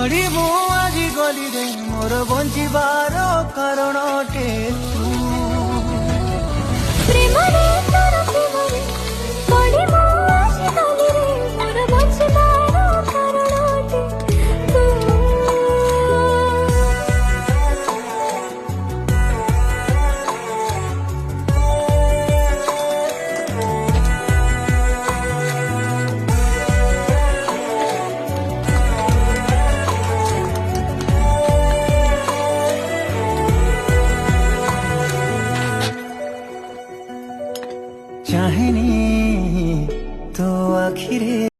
छोड़ी मु आज गली रे मोर बंचिबार कारणटे तू प्रेमरे तोर प्रेमरे पड़ी मु आज गली रे मोर बंचिबार कारणटे तू चाहेनी तो आखिरे